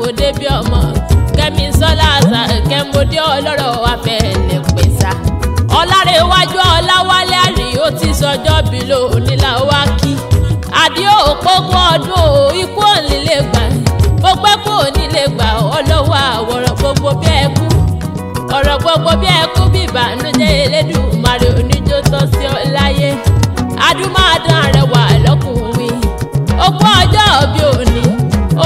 òde bí ọmọ kẹ́mi sọ́lá àṣà kẹ́mọdé ọlọ́rọ̀ afẹ́lẹ́ pèsè ọlárẹ̀wájú ọláwálé àrí ó ti sọjọ́ bí lò nílà wá kí àdìó òpógún ọdún o ikú ònílé gbà ó pẹ́ kó ònílé gbà ọlọ́wọ́ àwọ̀rọ̀ gbogbo bí ẹkú ọ̀rọ̀ gbogbo bí ẹkú bí ìbànújẹ́ Elédùmarè oníjó tọ́ sí ọ láyé adúmáàdán arẹwà lọ́kùnrin òkú ọjọ́ bí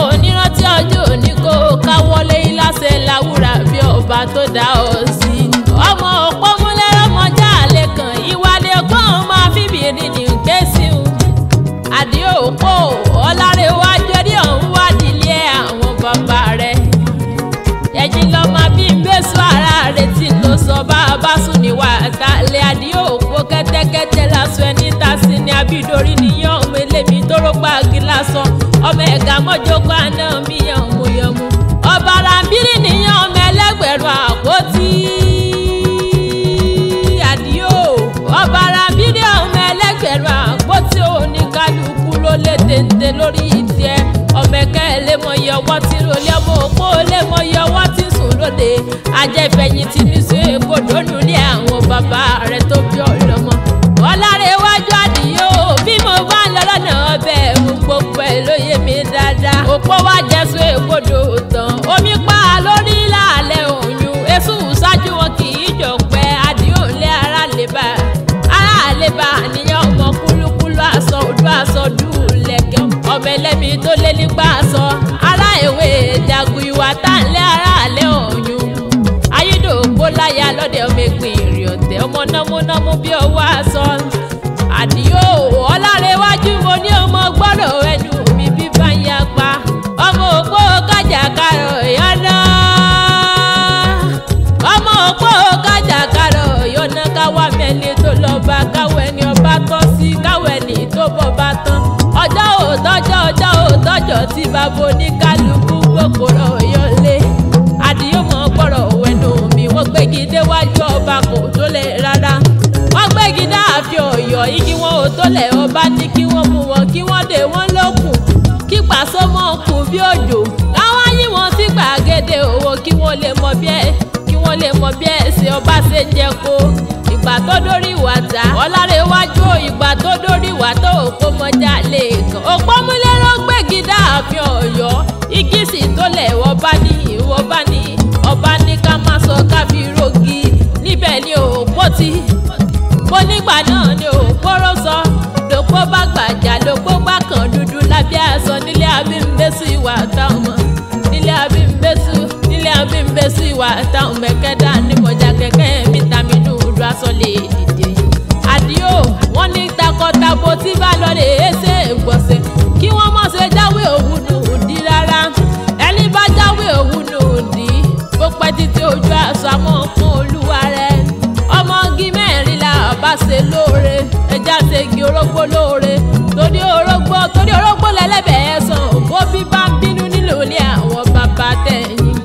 òní rántí ọjọ́ òní kó káwọlé iláṣẹ láwùrà bí ọba tó dá ọ sí ọmọ Opomulero mọjá àlè kan ìwádìí ọgbọ́n máa fìbìrín ní kéésì àdìó òpó ọlárẹ̀wájú rí ọ̀hún wádìílé àwọn bàbá rẹ̀ ẹ̀jìn lọ́mọ bí ń gbèsò ara rẹ̀ tí ló sọ bá a bá sùn níwà àtàlẹ́ àdìó òpó kẹ́tẹ́kẹ́tẹ́ lásán ẹni tá sí ní abídórí níyàn ọmọ elémi tó rọ́gbà gíláṣọ ọmọ ẹ̀gá mọ́jọ́kọ́ àná mi yànmùyànmù ọba ràǹbírí níyàn ọmọ ẹlẹ́gbẹ̀rún àpótí àdìó ọba ràǹbírí ọmọ ẹlẹ́gbẹ̀rún àpótí oníkálukú ló lé téńté lórí ìtẹ́ ọmọ ẹ̀ka ẹlẹ́mọ̀ yẹ ọwọ́ tí lólé ọmọ òpó lẹ́mọ̀ yẹ ọwọ́ tí sùn lóde ajẹ́fẹ̀yìntì ní sí èkó lónú ní àwọn bàbá rẹ̀ tó bí ọlọ́mọ ọlárẹ̀wájú àdìó bí mo bá ń lọ lọ́nà ọbẹ̀ mú gbogbo ẹ̀ lóye mi dáadáa òpó wá jẹ́sùn èkódò tán omi pa lórí lálẹ́ òyìn èṣù ṣáájú wọn kì í jọ pẹ́ àdìó ńlẹ̀ ara lè bá àníyàn ọmọ kúlúkúlú aṣọ òdú aṣọ dùlẹ̀kẹ̀ ọmọ ẹlẹ́mi tó lé nígbà aṣọ ará ìwé jagun ìwà tá ń lé ara àlẹ́ òyìn ayédòpó láyà lọ́dẹ̀ ọmọ ìpín ìrìn ọ̀tẹ̀ ọmọ námúnámú bí ọwọ́ aṣọ àdìó ọlárẹ̀wájú mo ní ọmọ gbọ́dọ̀ ẹnu mi bí bá ń ya pa ọmọ òpó kájàkárọ̀ ìyọ́nà ọmọ òpó kájàkárọ̀ ìyọ́nà káwá mẹ́ni tó lọ bá káwọ́ ẹni ọba tọ́ sí káwọ́ ẹni tó bọ̀ bá tán ọjọ́ òtọ́jọ́ tí bàbá oníkálukú gbogbo rọ̀ yọlé àdìó mọ̀ gbọ́dọ̀ ẹnu mi wọ́n gbégi déwájú ọba kò tó lè rárá wọ́n gbégi dáàfin Ọ̀yọ́ igi wọn ò tó lẹ̀ ọba ní kí wọ́n mú wọn kí wọ́n dé wọn lókun kí pàṣọ mọ́ kù bí òjò káwọn yí wọn sí gbàgede òwò kí wọ́n lè mọ bí ẹ̀ ṣe ọba ṣe ń jẹ kó ìgbà tó dórí ìwà ta ọlárẹ̀wájú ìgbà tó dórí ìwà tó òpó mọjá lè kàn Opomulero gbégi dáàfin Ọ̀yọ́ igi sì tó lẹ̀ ọba ní ká má sọ kábírógì níbẹ̀ ni òpó ti mo nígbà náà ni òpó ró sọ lòpó bá gbàjà lòpó bá kàn dúdú lábẹ́ aṣọ nílé abímbésù ìwà táwọn mọ̀ nílé abímbésù ìwà táwọn mẹ́kẹ́dá ní mọ̀já kẹ̀kẹ́ mi tàmínú ìdú aṣọ lè dìde àdìó wọn ní takọtabo tí bá lọ lè ṣe ìgbọ̀nsẹ̀ kí wọ́n mọ̀ ṣe jáwé òwú nù dí rárá ẹni bá jáwé òwú nù dí ó pẹ́ títí ojú aṣọ àmọ́ fún olúwa rẹ̀ ọmọge mẹ́rin la bá ṣe lóore ẹja ṣègi orógbó lóore torí orógbó lẹ́lẹ́bẹ̀ẹ́ sàn ògbó bí bá ń bínú nílò ilé àwọn bàbá tẹ̀yìn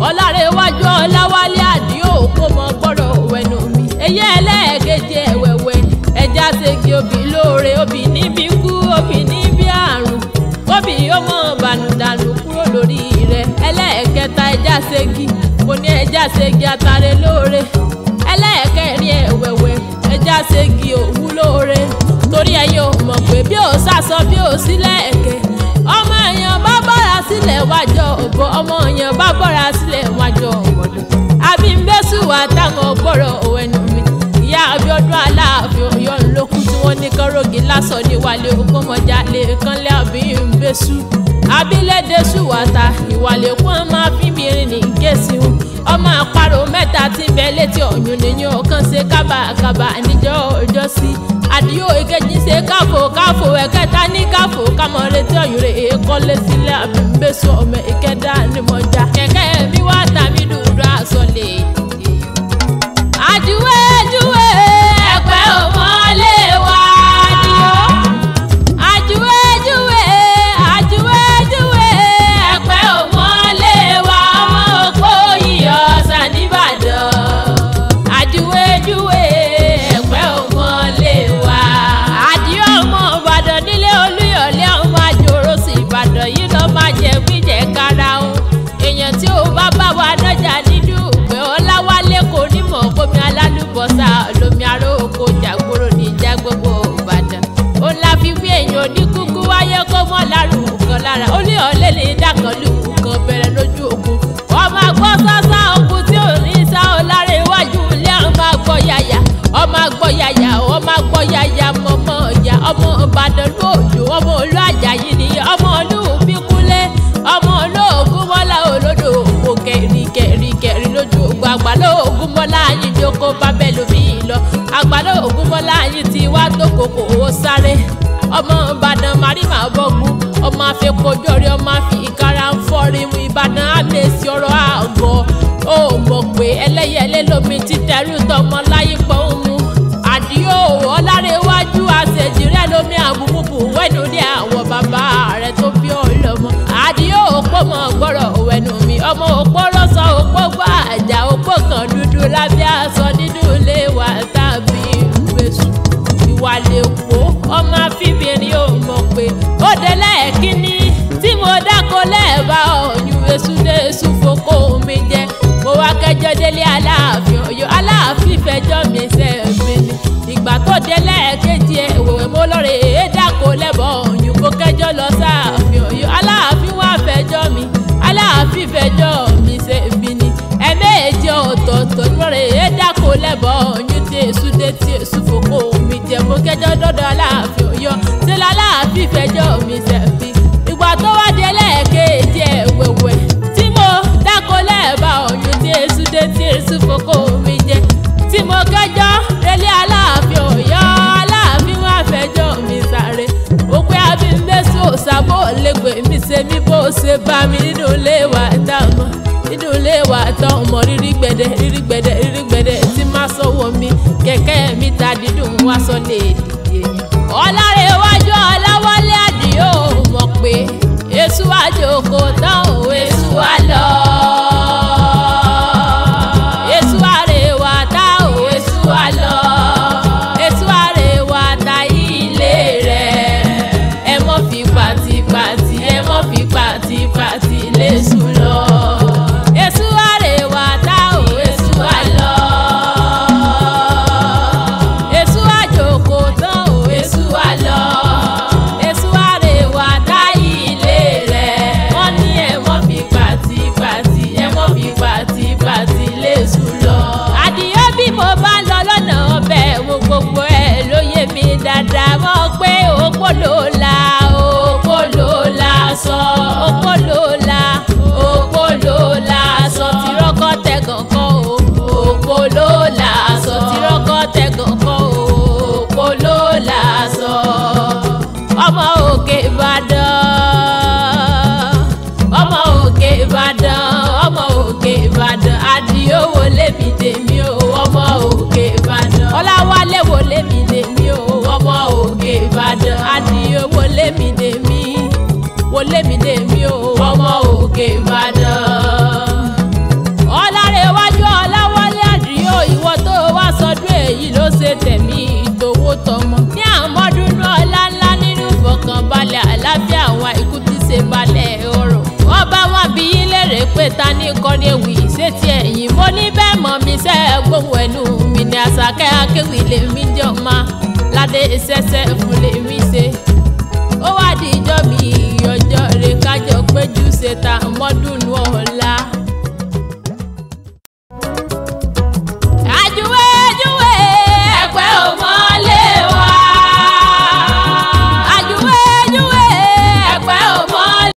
ọlárẹ̀wájú ọláwálé àdìó kó mọ gbọ́dọ̀ wẹnu mi eyín ẹlẹ́ẹ̀kejì ẹ̀wẹ̀wẹ̀ ẹja ṣègi obì lóore obì níbi kú obì níbi àrùn obì ọmọ bànúdànù kúrò lórí rẹ̀ ẹlẹ́ẹ̀kẹta ẹja ṣègi mo ní ẹja ṣègi àtàrẹ lóore ẹlẹ́ẹ̀kẹrin ẹ̀wẹ̀wẹ̀ ẹja ṣègi òwú lóore torí ẹ̀yin ò mọ̀ pé bí ò sásọ bí ò sílẹ̀ ẹ̀kẹ́ ọmọ èèyàn bá bọ́ra sílẹ̀ wájọ òbọ̀ ọmọ èèyàn bá bọ́ra sílẹ̀ wájọ òbọ̀dọ̀ abímbésù wà táwọn gbọ́rọ̀ òwẹ́nu mi ìyá Abíọ́dún Aláàfin Ọ̀yọ́ ńlọkù tí wọ́n ní kọ́rọ́gì lásán ní wàlẹ̀ òkúmọ̀já lè kánlẹ̀ abímbésù abilédésù wàtà ìwàlẹ̀ kún máa fi mìíràn ní gẹ̀ẹ́sì ọmọ àparò mẹ́ta tí ń bẹ létí ọ̀yún nìyẹn ọ̀kan ṣe kábàkábà níjọ́ ọjọ́ sí àdìó ìkejì ṣe káfò ẹ̀kẹta ní káfò kámọ́ létí ọ̀yún rẹ̀ èékọ́lé sílẹ̀ àbímbésù ọmọ ìkẹdà ní mọ́jà kẹ̀kẹ́ mi wá tàbí dùdú aṣọ lè dìde. àjùwé ẹ̀pẹ́ ọmọ lè wá àdìó àjùwé ẹ̀pẹ́ ọmọ lè wá ọmọ òpó ìyọ̀sà nìbàdàn àjùwé ẹ̀pẹ́ ọmọ lè wá àdìó ọmọ Ìbàdàn nílé Olúyọ̀lé ọmọ àjòrò sí Ìbàdàn yìí lọ́ máa jẹ gbíjẹ kára o yìí ti wá tó kòkò ó sáré ọmọ Ìbàdàn màrímà bọ́gún ọmọ àfikojọ́rí ọmọ àfi ìkara ń fọ́rí mu Ìbàdàn àmẹ́sì ọ̀rọ̀ àgọ́ ó mọ̀ pé ẹlẹ́yẹlé lomi títẹ̀rù tọmọ láyé pọ̀ ń mu àdìó ọlárẹ̀wájú àṣejì rẹ̀ lomi àbùmùbù wẹ́nu ní àwọn bàbá rẹ̀ tó bí ọlọ́mọ àdìó òpó mọ̀ gbọ́rọ̀ wẹ́nu mi ọmọ òpó rọ́sọ òpó gbọ́ àjà òpó kan dúdú lábẹ́ aṣọ nínú ilé wa tàbí ìgbésù ìwà lè kó ọmọ àfibìnrin ò mọ̀ pé ó délẹ̀ kíní tí mo dáko lẹ́ẹ̀bá ọ̀yún èsúdé èsúfokò mi jẹ́ mo wá kẹjọ délé Aláàfin Ọ̀yọ́ Aláàfin fẹjọ́ mi sẹ́ẹ̀mí ni ìgbà tó délẹ̀ kejì ẹ̀ wòwé mo lọ́ọ̀rẹ́ dáko lẹ́bọ̀ ọ̀yún mo kẹjọ lọ sáàfin Ọ̀yọ́ Aláàfin wá fẹjọ́ mi Aláàfin fẹjọ́ mi sẹ́ẹ̀mí ni ẹ̀ẹ̀mejì ọ̀tọ̀ọ̀tọ̀ lọ́ọ̀rẹ́ dáko lẹ́bọ̀ ọ̀yún tí èsúdé tí èsúfokò mi jẹ́ mo kẹjọ dọ́dọ̀ Aláàfin Ọ̀yọ́ tí Aláàfin fẹjọ́ mi sẹ́ẹ̀mí ìgbà tó wá délẹ̀ kejì ẹ̀ wẹ̀wẹ̀ tí mo dáko lẹ́ẹ̀bá ọ̀yún tí èsúdé tí èsúfokò mi jẹ́ tí mo kẹjọ délé Aláàfin Ọ̀yọ́ Aláàfin wá fẹjọ́ mi sáré ó pé abímbésù sábò lẹ́gbẹ̀ẹ́ mi ṣe mí bó ṣe bá mi nínú ilé wa dámọ́ nínú ilé wa tán ọmọ rírí gbẹ̀dẹ̀ tí má sọ̀wọ́ mi kẹ̀kẹ́ mi ta dídùn wá sọ lè dìde ọlárẹ̀wájú Ọláwálé Àdìó mọ̀ pé èṣù àjòkò tán ò èṣù wá lọ. Èṣù àrèwà tá ò èṣù wá lọ. Èṣù àrèwà tá ilé rẹ̀. Ẹ mọ́ fi pàtìpàtì ẹ mọ́ fi pàtìpàtì léṣù lọ. Èṣù àrèwà tá ò èṣù wá lọ. Èṣù àjòkò tán ò èṣù wá lọ. Àdìó bí mo bá lọ lọ́nà ọbẹ̀ wo gbogbo ẹ̀ ló yé mi dáadáa mọ̀ pé òpó ló la sọ òpó ló la sọ tí rọ́kọ̀ tẹ̀ gànkàn o òpó ló la sọ tí rọ́kọ̀ tẹ̀ gànkàn o òpó ló la sọ ọmọ Òkè Ìbàdàn ọmọ Òkè Ìbàdàn ọmọ Òkè Ìbàdàn Àdìó wo lémi dèmi o ọmọ Òkè Ìbàdàn Ọláwálé wo lémi dèmi o ọmọ Òkè Ìbàdàn Àdìó wo lémi dèmi o ọmọ Òkè Ìbàdàn. Ọlárẹ̀wájú Ọláwálé Àdìó ìwọ tó wá sọdún èyí ló ṣe tẹ̀mí ìtòwó tọmọ ní àmọ́dúnú ọlá ńlá nínú ìfọ̀kànbalẹ̀ àlàáfíà àwọn ikú ti ṣe balẹ̀ ọ̀rọ̀ wọ́n bá wọn bí yín lérè pé ta ní kọ́ni ewì sétí ẹ̀yìn mo ní bẹ́ẹ̀ mọ̀ mi sẹ́ gbóhùn ẹnu mi ní Àṣàkẹ́ akéwì lèmi jọ máa ládé ìṣẹ́ṣẹ́ fún lèmi ṣe ó wá di ìjọ mi ọjọ́ rẹ̀ kájọ péjú ṣe ta